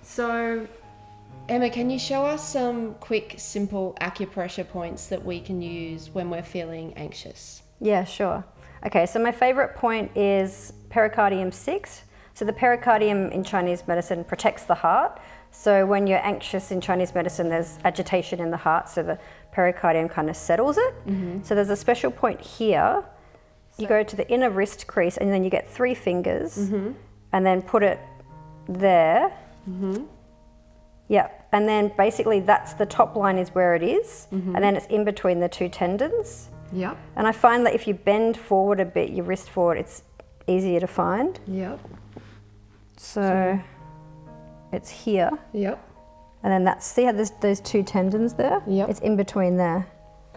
So, Emma, can you show us some quick, simple acupressure points that we can use when we're feeling anxious? Yeah, sure. Okay, so my favorite point is Pericardium 6. So the pericardium in Chinese medicine protects the heart. So when you're anxious in Chinese medicine, there's agitation in the heart, so the pericardium kind of settles it. So there's a special point here. You go to the inner wrist crease and then you get 3 fingers and then put it there. Yeah, and then basically that's the top line is where it is, and then it's in between the 2 tendons. Yep. And I find that if you bend forward a bit, your wrist forward, it's easier to find. Yep. So it's here. Yep. And then that's, see how there's those 2 tendons there? Yep. It's in between there.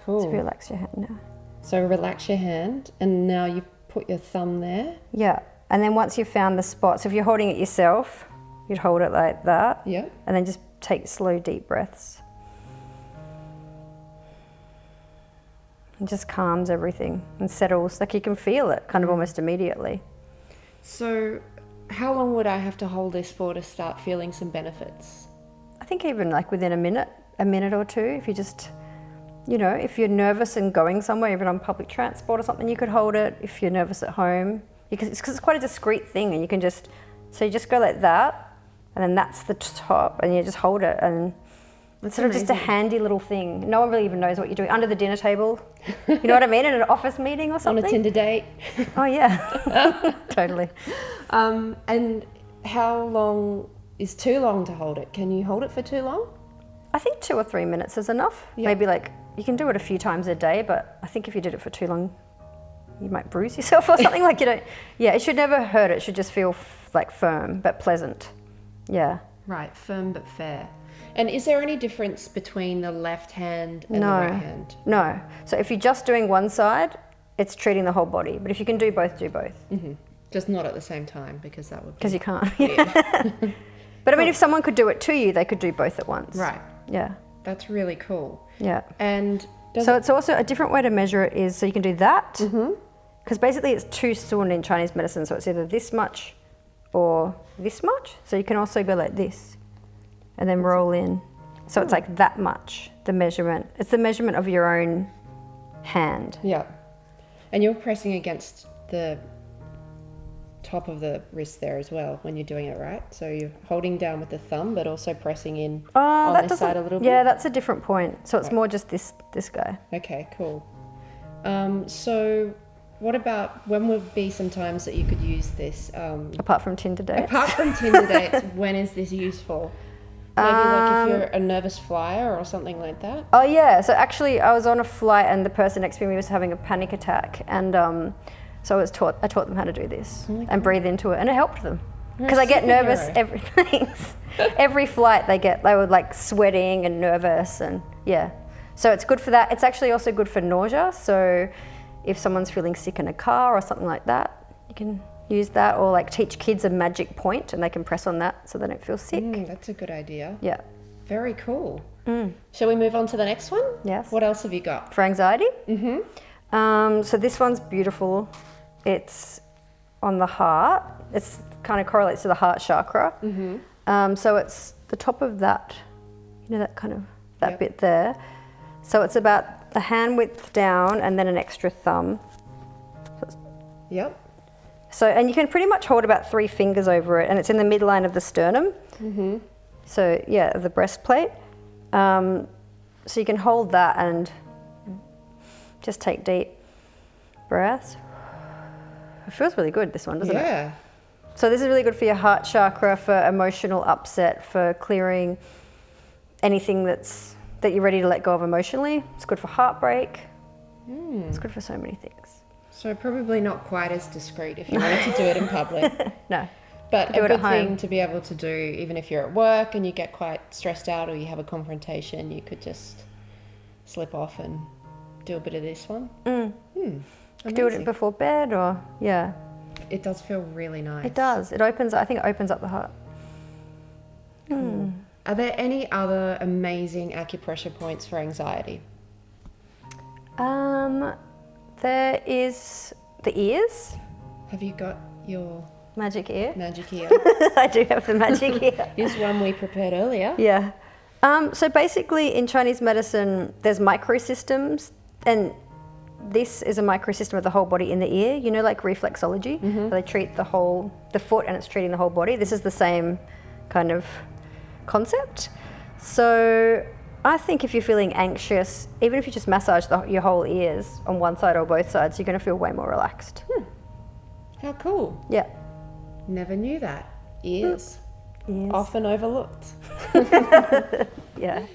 Cool. So relax your hand now. So relax your hand, and now you've put your thumb there. Yeah, and then once you've found the spot, so if you're holding it yourself, you'd hold it like that. Yep. And then just take slow, deep breaths. It just calms everything and settles, like you can feel it kind of almost immediately. So how long would I have to hold this for to start feeling some benefits? I think even like within a minute or 2, if you just, you know, if you're nervous and going somewhere, even on public transport or something, you could hold it. If you're nervous at home, because it's quite a discreet thing, and you can just, so you just go like that, and then that's the top, and you just hold it, and it's sort of just a handy little thing. No one really even knows what you're doing under the dinner table. You know what I mean? In an office meeting or something. On a Tinder date. Oh yeah, totally. And how long is too long to hold it? Can you hold it for too long? I think 2 or 3 minutes is enough. Yeah. Maybe like, you can do it a few times a day, but I think if you did it for too long, you might bruise yourself or something. Like, you don't, yeah, it should never hurt. It should just feel like firm but pleasant. Yeah. Right, firm but fair. And is there any difference between the left hand and the right hand? No. So if you're just doing one side, it's treating the whole body. But if you can do both, do both. Just not at the same time, because that would be... Because you can't. Yeah. But I mean, if someone could do it to you, they could do both at once. Right. Yeah. That's really cool. Yeah. And so it's also a different way to measure it is, so you can do that. Because basically it's 2 sun in Chinese medicine. So it's either this much or this much. So you can also go like this and then roll in. So it's like that much, the measurement. It's the measurement of your own hand. Yeah. And you're pressing against the top of the wrist there as well when you're doing it, right? So you're holding down with the thumb, but also pressing in on this side a little bit? Yeah, that's a different point. So it's more just this guy. Okay, cool. So what about, when would be some times that you could use this? Apart from Tinder dates. Apart from Tinder dates, when is this useful? Maybe like if you're a nervous flyer or something like that? Oh yeah, so actually I was on a flight and the person next to me was having a panic attack, and so I taught them how to do this and breathe into it, and it helped them. Because I get nervous every flight they were like sweating and nervous, and yeah. So it's good for that. It's actually also good for nausea. So if someone's feeling sick in a car or something like that, you can use that, or like teach kids a magic point and they can press on that so they don't feel sick. That's a good idea. Yeah. Very cool. Shall we move on to the next one? Yes. What else have you got? For anxiety? So this one's beautiful. It's on the heart. It's kind of correlates to the heart chakra. So it's the top of that, you know, that kind of, that bit there. So it's about the hand width down and then an extra thumb. Yep. So, and you can pretty much hold about 3 fingers over it, and it's in the midline of the sternum. So yeah, of the breastplate. So you can hold that and just take deep breaths. It feels really good, this one, doesn't it? Yeah. So this is really good for your heart chakra, for emotional upset, for clearing anything that you're ready to let go of emotionally. It's good for heartbreak. It's good for so many things. So probably not quite as discreet if you wanted to do it in public. No. But do a it good at home. thing to be able to do, even if you're at work and you get quite stressed out or you have a confrontation, you could just slip off and do a bit of this one. Do it before bed, or yeah. It does feel really nice. It does. I think it opens up the heart. Are there any other amazing acupressure points for anxiety? There is the ears. Have you got your Magic ear. Magic ear. I do have the magic ear. Here's one we prepared earlier. Yeah. So basically in Chinese medicine, there's microsystems, and this is a microsystem of the whole body in the ear. You know, like reflexology, where they treat the foot and it's treating the whole body. This is the same kind of concept. So I think if you're feeling anxious, even if you just massage your whole ears on one side or both sides, you're going to feel way more relaxed. How cool. Yeah. Never knew that. Ears. Ears. Often overlooked. Yeah.